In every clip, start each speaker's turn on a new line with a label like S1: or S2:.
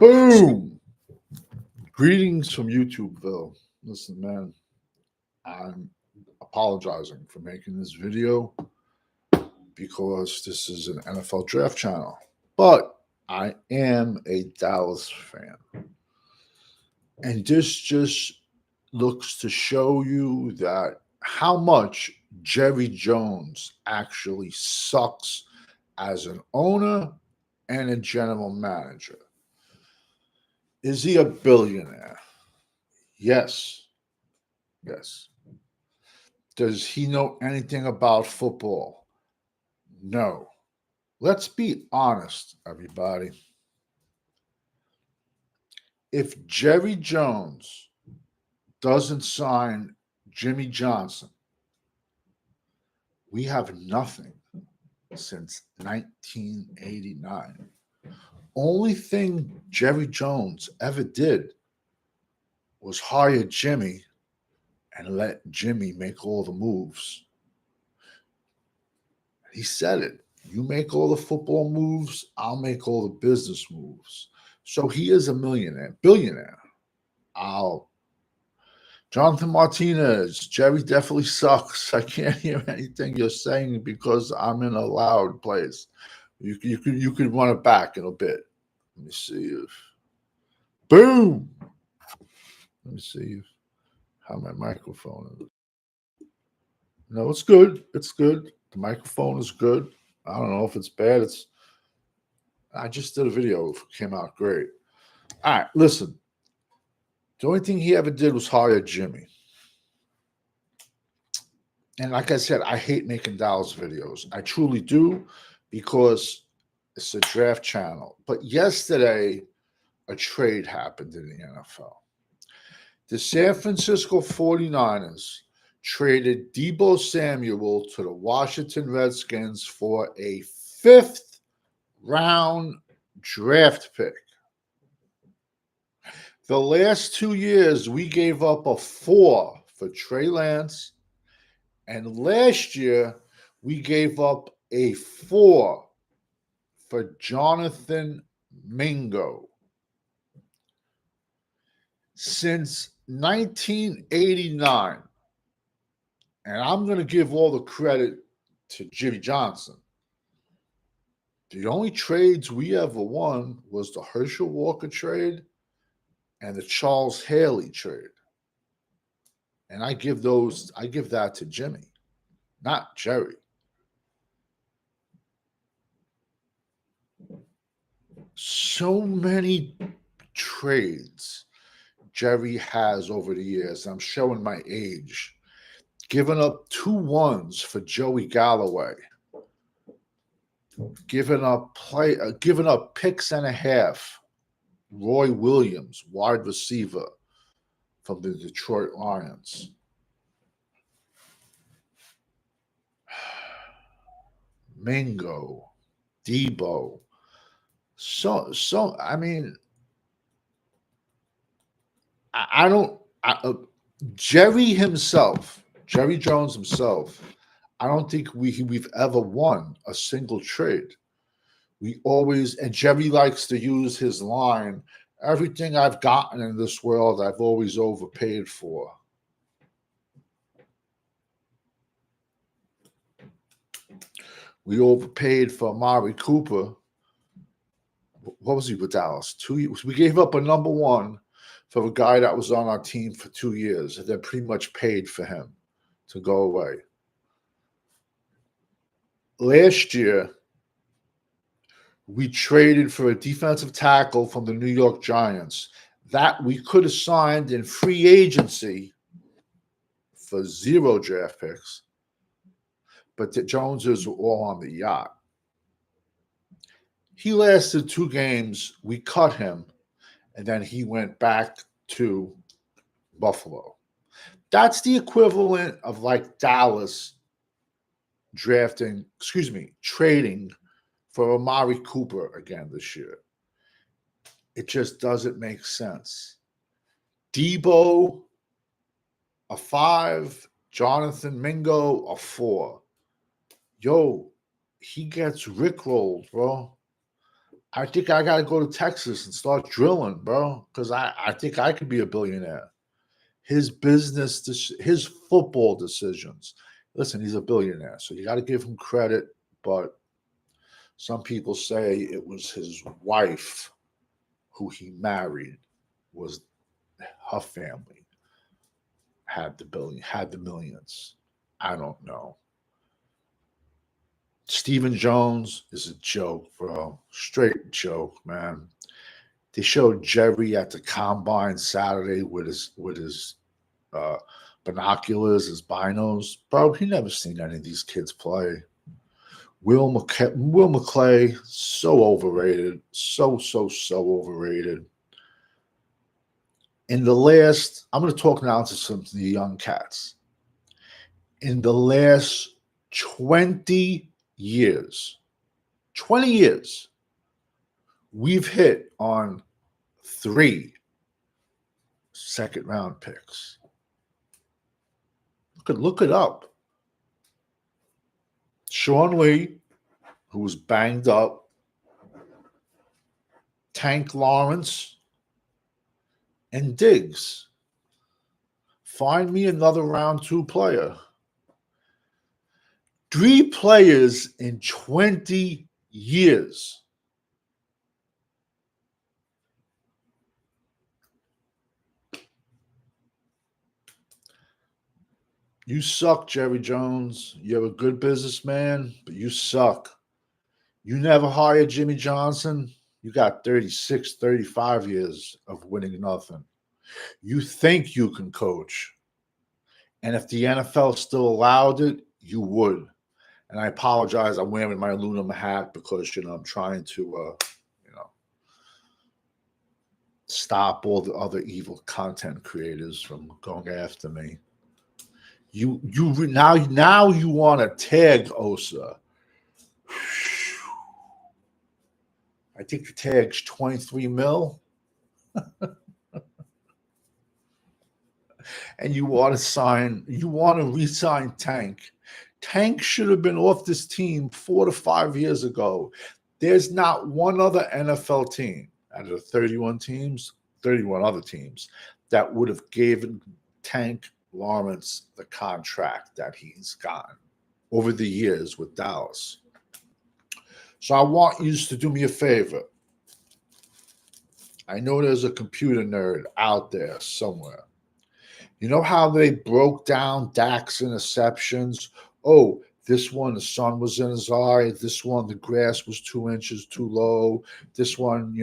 S1: Boom! Greetings from YouTubeville. Listen, man, I'm apologizing for making this video because this is an NFL draft channel. But I am a Dallas fan. And this just looks to show you that how much Jerry Jones actually sucks as an owner and a general manager. Is he a billionaire? Yes. Yes. Does he know anything about football? No. Let's be honest, everybody. If Jerry Jones doesn't sign Jimmy Johnson, we have nothing since 1989. Only thing Jerry Jones ever did was hire Jimmy and let Jimmy make all the moves. He said it. You make all the football moves, I'll make all the business moves. So he is a billionaire. Jonathan Martinez, Jerry definitely sucks. I can't hear anything you're saying because I'm in a loud place. You could run it back in a bit. Let me see if boom. Let me see how my microphone is. No, it's good. It's good. The microphone is good. I don't know if it's bad. I just did a video. It came out great. All right, listen. The only thing he ever did was hire Jimmy. And like I said, I hate making Dallas videos. I truly do because it's a draft channel. But yesterday, a trade happened in the NFL. The San Francisco 49ers traded Deebo Samuel to the Washington Redskins for a 5th round draft pick. The last 2 years, we gave up a 4 for Trey Lance. And last year, we gave up a 4 for Jonathan Mingo. Since 1989, and I'm going to give all the credit to Jimmy Johnson, the only trades we ever won was the Herschel Walker trade and the Charles Haley trade. And I give that to Jimmy, not Jerry. So many trades Jerry has over the years. I'm showing my age. Giving up 2 1s for Joey Galloway. Giving up picks and a half. Roy Williams, wide receiver from the Detroit Lions. Mingo, Deebo. So I mean, I don't. Jerry Jones himself, I don't think we've ever won a single trade. We always, and Jerry likes to use his line, everything I've gotten in this world, I've always overpaid for. We overpaid for Amari Cooper. What was he with Dallas? 2 years. We gave up a number 1 for a guy that was on our team for 2 years, and then pretty much paid for him to go away. Last year, we traded for a defensive tackle from the New York Giants that we could have signed in free agency for 0 draft picks, but the Joneses were all on the yacht. He lasted 2 games. We cut him, and then he went back to Buffalo. That's the equivalent of like Dallas trading for Amari Cooper again this year. It just doesn't make sense. Deebo, a 5. Jonathan Mingo, a 4. Yo, he gets rickrolled, bro. I think I got to go to Texas and start drilling, bro, because I think I could be a billionaire. His his football decisions. Listen, he's a billionaire, so you got to give him credit. But some people say it was his wife who he married was her family had the millions. I don't know. Stephen Jones is a joke, bro. Straight joke, man. They showed Jerry at the combine Saturday with his uh, binoculars, his binos. Bro, he never seen any of these kids play. Will McClay, so overrated, so overrated. In the last, I'm going to talk now to some of the young cats. In the last 20 years, 20 years, we've hit on 3 second-round picks. Look it up. Sean Lee, who was banged up, Tank Lawrence, and Diggs. Find me another round 2 player. 3 players in 20 years. You suck, Jerry Jones. You're a good businessman, but you suck. You never hired Jimmy Johnson. You got 36, 35 years of winning nothing. You think you can coach. And if the NFL still allowed it, you would. And I apologize. I'm wearing my aluminum hat because, I'm trying to, stop all the other evil content creators from going after me. Now you want to tag Osa. I think the tag's 23 mil. And you want to re-sign Tank. Tank should have been off this team 4 to 5 years ago. There's not one other NFL team out of the 31 other teams that would have given Tank Lawrence the contract that he's gotten over the years with Dallas. So I want you to do me a favor. I know there's a computer nerd out there somewhere. You know how they broke down Dak's interceptions? Oh, this one, the sun was in his eye. This one, the grass was 2 inches too low. This one,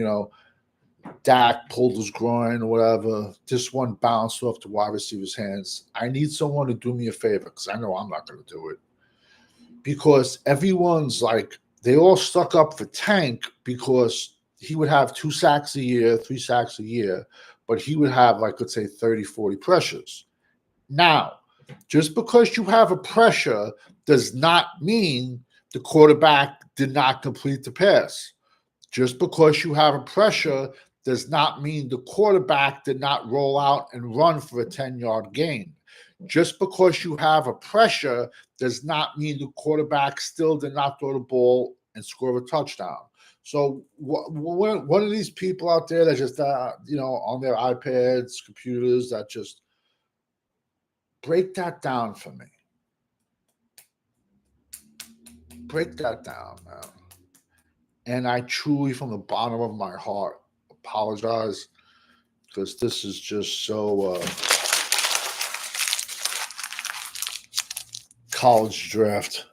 S1: Dak pulled his groin or whatever. This one bounced off the wide receiver's hands. I need someone to do me a favor because I know I'm not going to do it. Because everyone's like, they all stuck up for Tank because he would have 2 sacks a year, 3 sacks a year, but he would have, let's say, 30, 40 pressures. Now, just because you have a pressure does not mean the quarterback did not complete the pass. Just because you have a pressure does not mean the quarterback did not roll out and run for a 10-yard gain. Just because you have a pressure does not mean the quarterback still did not throw the ball and score a touchdown. So one of these people out there that just, on their iPads, computers, that just break that down for me. Break that down, man. And I truly, from the bottom of my heart, apologize because this is just so college draft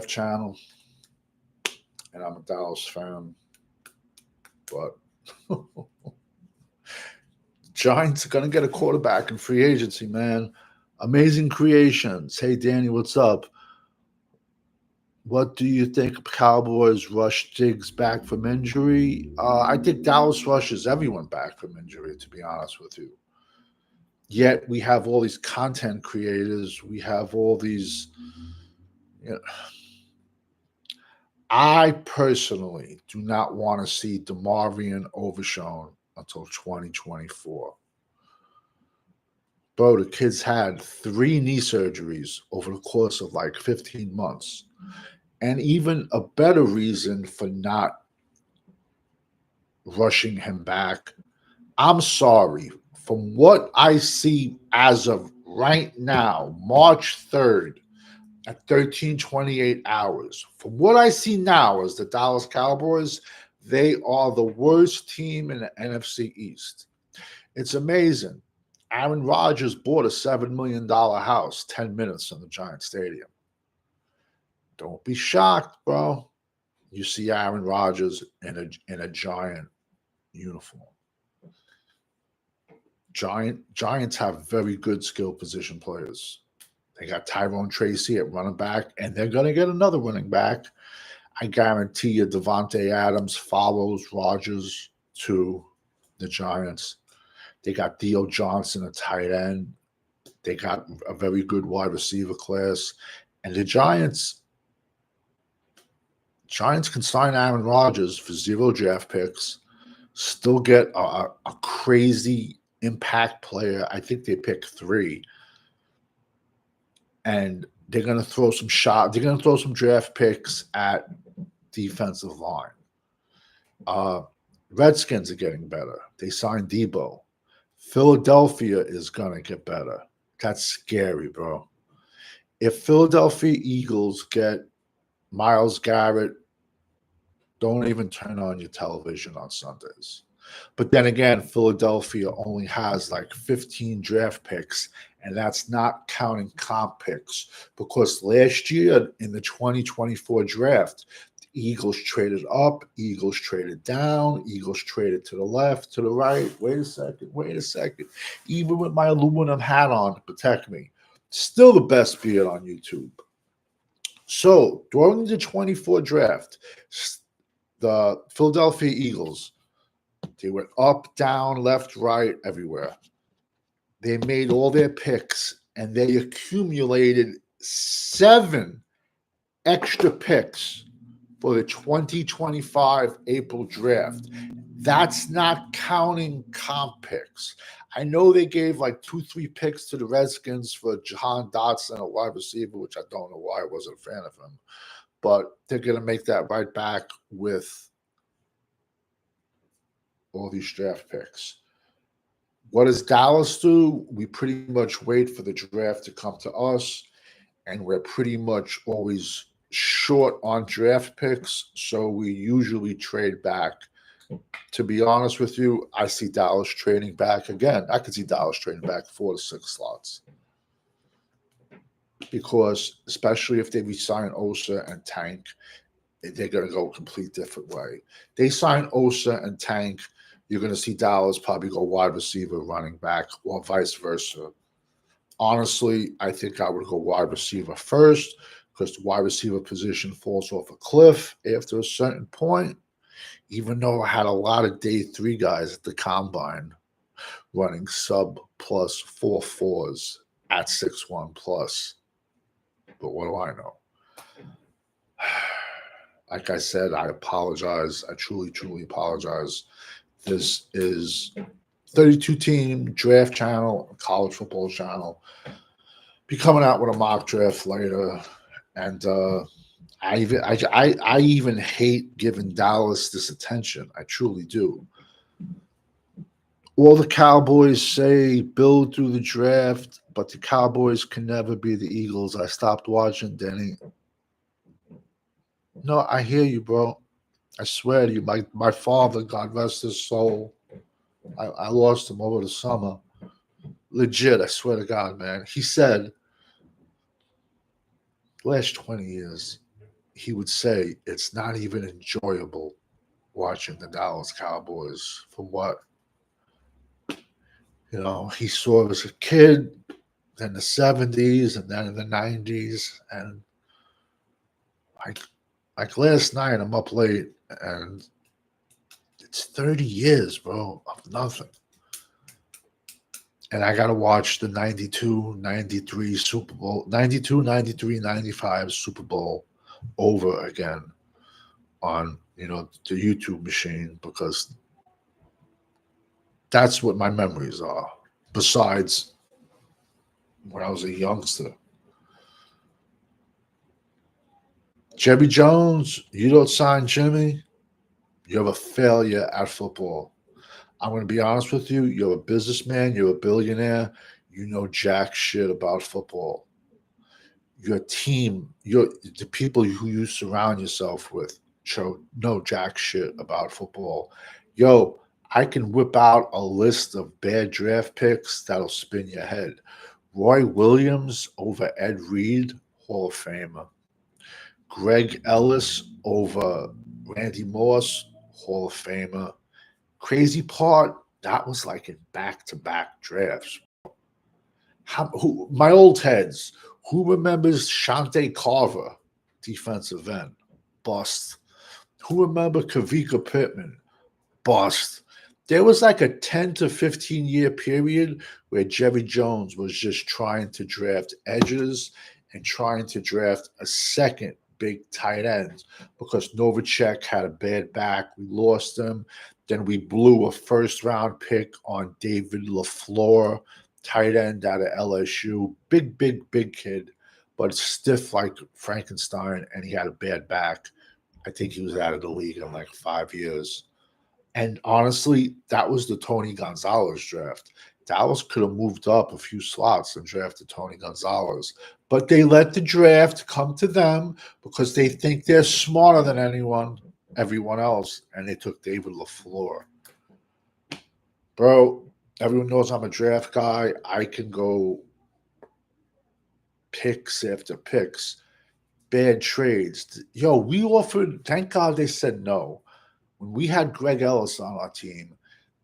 S1: channel, and I'm a Dallas fan, but Giants are going to get a quarterback in free agency, man. Amazing creations. Hey, Danny, what's up? What do you think? Cowboys rush Diggs back from injury? I think Dallas rushes everyone back from injury, to be honest with you. Yet we have all these content creators. We have all these. I personally do not want to see DeMarvion Overshown until 2024. Bro, the kid's had 3 knee surgeries over the course of 15 months. And even a better reason for not rushing him back. I'm sorry. From what I see as of right now, March 3rd at 13:28 hours, from what I see now as the Dallas Cowboys, they are the worst team in the NFC East. It's amazing. Aaron Rodgers bought a $7 million house 10 minutes from the Giant Stadium. Don't be shocked, bro. You see Aaron Rodgers in a Giant uniform. Giants have very good skill position players. They got Tyrone Tracy at running back, and they're going to get another running back. I guarantee you Devontae Adams follows Rodgers to the Giants. They got Theo Johnson at tight end. They got a very good wide receiver class. And the Giants can sign Aaron Rodgers for 0 draft picks, still get a crazy impact player. I think they pick 3. And they're going to throw some shot. They're going to throw some draft picks at defensive line. Redskins are getting better. They signed Debo. Philadelphia is going to get better. That's scary, bro. If Philadelphia Eagles get Myles Garrett, don't even turn on your television on Sundays. But then again, Philadelphia only has like 15 draft picks, and that's not counting comp picks, because last year in the 2024 draft, the Eagles traded up, Eagles traded down, Eagles traded to the left, to the right. Wait a second. Even with my aluminum hat on to protect me, still the best beard on YouTube. So during the 24 draft, the Philadelphia Eagles, they went up, down, left, right, everywhere. They made all their picks, and they accumulated 7 extra picks for the 2025 April draft. That's not counting comp picks. I know they gave like 2-3 picks to the Redskins for Jahan Dotson, a wide receiver, which I don't know why I wasn't a fan of him. But they're going to make that right back with all these draft picks. What does Dallas do? We pretty much wait for the draft to come to us, and we're pretty much always short on draft picks, so we usually trade back. To be honest with you, I see Dallas trading back again. I could see Dallas trading back 4 to 6 slots, because especially if they resign Osa and Tank, they're going to go a complete different way. They sign Osa and Tank, you're going to see Dallas probably go wide receiver, running back, or vice versa. Honestly, I think I would go wide receiver first, because the wide receiver position falls off a cliff after a certain point, even though I had a lot of day 3 guys at the combine running sub plus 4.4s at 6'1 plus. But what do I know? Like I said, I apologize. I truly, truly apologize. This is 32-team draft channel, college football channel. Be coming out with a mock draft later, and I even hate giving Dallas this attention. I truly do. All the Cowboys say build through the draft, but the Cowboys can never be the Eagles. I stopped watching, Denny. No, I hear you, bro. I swear to you, my father, God rest his soul, I lost him over the summer. Legit, I swear to God, man. He said, last 20 years, he would say it's not even enjoyable watching the Dallas Cowboys from what, he saw as a kid, then the 70s, and then in the 90s. And like last night, I'm up late, and it's 30 years, bro, of nothing. And I got to watch the 92, 93 Super Bowl, 92, 93, 95 Super Bowl over again on, the YouTube machine, because that's what my memories are, besides when I was a youngster. Jerry Jones, you don't sign Jimmy, you have a failure at football. I'm going to be honest with you. You're a businessman. You're a billionaire. You know jack shit about football. Your team, the people who you surround yourself with, know jack shit about football. Yo, I can whip out a list of bad draft picks that'll spin your head. Roy Williams over Ed Reed, Hall of Famer. Greg Ellis over Randy Moss, Hall of Famer. Crazy part, that was like in back-to-back drafts. My old heads, who remembers Shante Carver, defensive end? Bust. Who remember Kavika Pittman? Bust. There was like a 10 to 15 year period where Jerry Jones was just trying to draft edges and trying to draft a second big tight end because Novacek had a bad back. We lost him. Then we blew a first round pick on David LaFleur, tight end out of LSU. Big kid, but stiff like Frankenstein, and he had a bad back. I think he was out of the league in like 5 years. And honestly, that was the Tony Gonzalez draft. Dallas could have moved up a few slots and drafted Tony Gonzalez, but they let the draft come to them because they think they're smarter than everyone else, and they took David LaFleur. Bro, everyone knows I'm a draft guy. I can go picks after picks, bad trades. Yo, we offered, thank God they said no. When we had Greg Ellis on our team,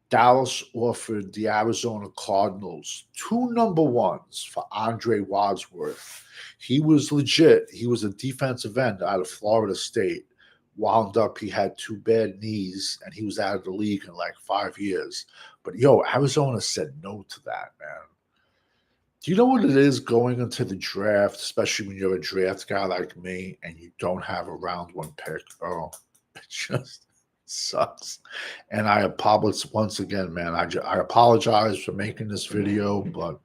S1: Dallas offered the Arizona Cardinals 2 number ones for Andre Wadsworth. He was legit. He was a defensive end out of Florida State. Wound up, he had 2 bad knees, and he was out of the league in like 5 years. But yo, Arizona said no to that, man. Do you know what it is going into the draft, especially when you're a draft guy like me and you don't have a round 1 pick? Oh, it just sucks. And I apologize once again, man. I apologize for making this video, but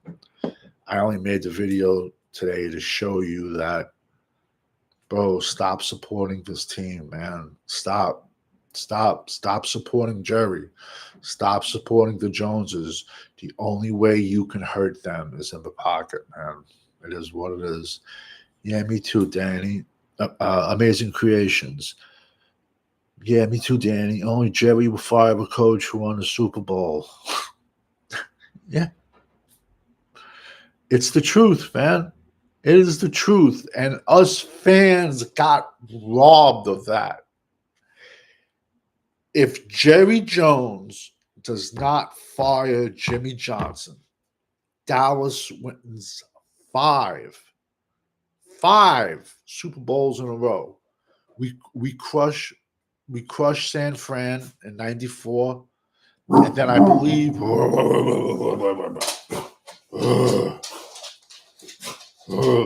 S1: I only made the video today to show you that, bro, stop supporting this team, man. Stop supporting Jerry. Stop supporting the Joneses. The only way you can hurt them is in the pocket, man. It is what it is. Yeah, me too, Danny. Amazing Creations. Yeah, me too, Danny. Only Jerry will fire a coach who won the Super Bowl. Yeah. It's the truth, man. It is the truth. And us fans got robbed of that. If Jerry Jones does not fire Jimmy Johnson, Dallas wins 5 Super Bowls in a row. We crush San Fran in '94, and then I believe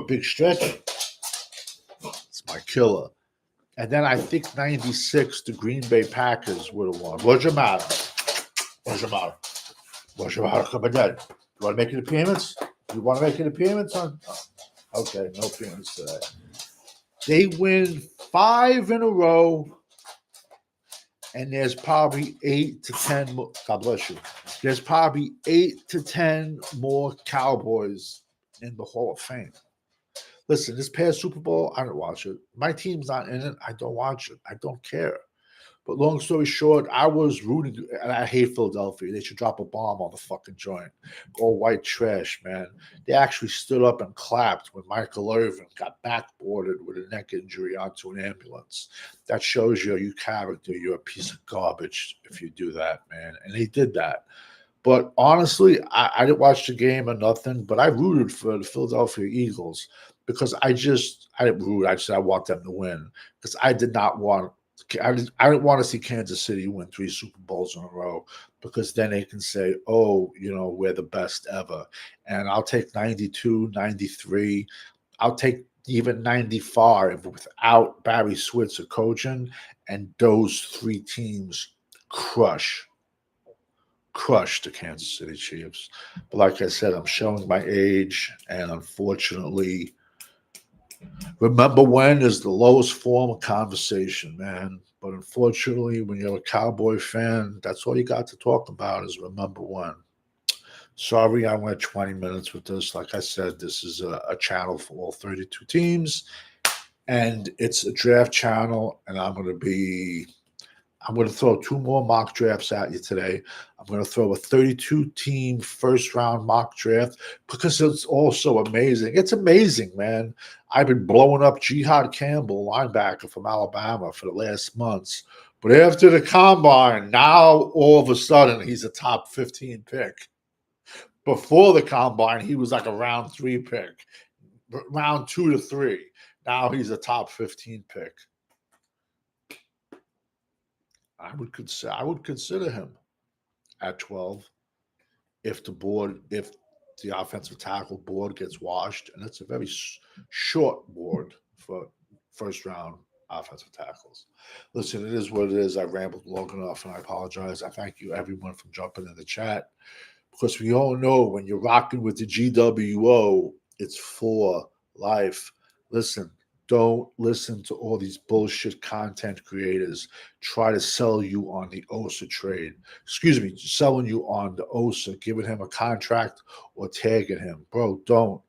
S1: big stretch. It's my killer. And then I think '96, the Green Bay Packers would have won. What's your matter? Come on, Dad. You want to make an appearance? You want to make an appearance on? Oh, okay, no appearance today. They win 5 in a row, and there's probably 8 to 10 more. God bless you. There's probably 8 to 10 more Cowboys in the Hall of Fame. Listen, this past Super Bowl, I don't watch it. My team's not in it. I don't watch it. I don't care. But long story short, I was rooting, and I hate Philadelphia. They should drop a bomb on the fucking joint. All white trash, man. They actually stood up and clapped when Michael Irvin got backboarded with a neck injury onto an ambulance. That shows you character. You're a piece of garbage if you do that, man. And they did that. But honestly, I didn't watch the game or nothing, but I rooted for the Philadelphia Eagles because I didn't root. I want them to win because I didn't want to see Kansas City win 3 Super Bowls in a row because then they can say, oh, we're the best ever. And I'll take 92, 93. I'll take even 95 without Barry Switzer coaching, and those 3 teams crush the Kansas City Chiefs. But like I said, I'm showing my age, and unfortunately, Remember when is the lowest form of conversation, man. But unfortunately, when you're a Cowboy fan, that's all you got to talk about is remember when. Sorry, I went 20 minutes with this. Like I said, this is a channel for all 32 teams, and it's a draft channel, and I'm going to throw two more mock drafts at you today. I'm going to throw a 32 team first round mock draft because it's also amazing. It's amazing, man. I've been blowing up Jihad Campbell, linebacker from Alabama, for the last months. But after the combine, now all of a sudden he's a top 15 pick. Before the combine, he was like a round 3 pick, round 2 to 3. Now he's a top 15 pick. I would consider him at 12 if the offensive tackle board gets washed, and it's a very short board for first round offensive tackles. Listen, it is what it is. I rambled long enough, and I apologize. I thank you everyone for jumping in the chat because we all know when you're rocking with the GWO, it's for life. Listen, don't listen to all these bullshit content creators try to sell you on the OSA trade. Excuse me, selling you on the OSA, giving him a contract or tagging him. Bro, don't.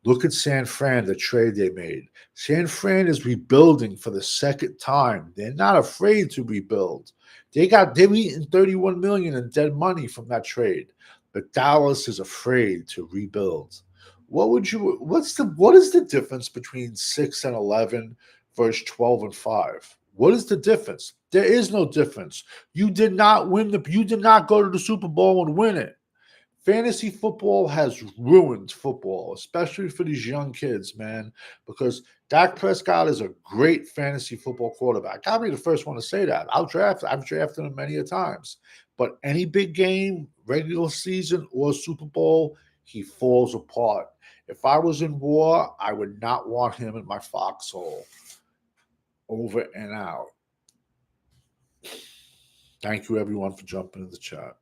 S1: Look at San Fran, the trade they made. San Fran is rebuilding for the second time. They're not afraid to rebuild. They've eaten $31 million in dead money from that trade. But Dallas is afraid to rebuild. What is the difference between 6 and 11 versus 12 and 5? What is the difference? There is no difference. You did not go to the Super Bowl and win it. Fantasy football has ruined football, especially for these young kids, man, because Dak Prescott is a great fantasy football quarterback. I'll be the first one to say that. I've drafted him many a times. But any big game, regular season or Super Bowl, he falls apart. If I was in war, I would not want him in my foxhole. Over and out. Thank you, everyone, for jumping in the chat.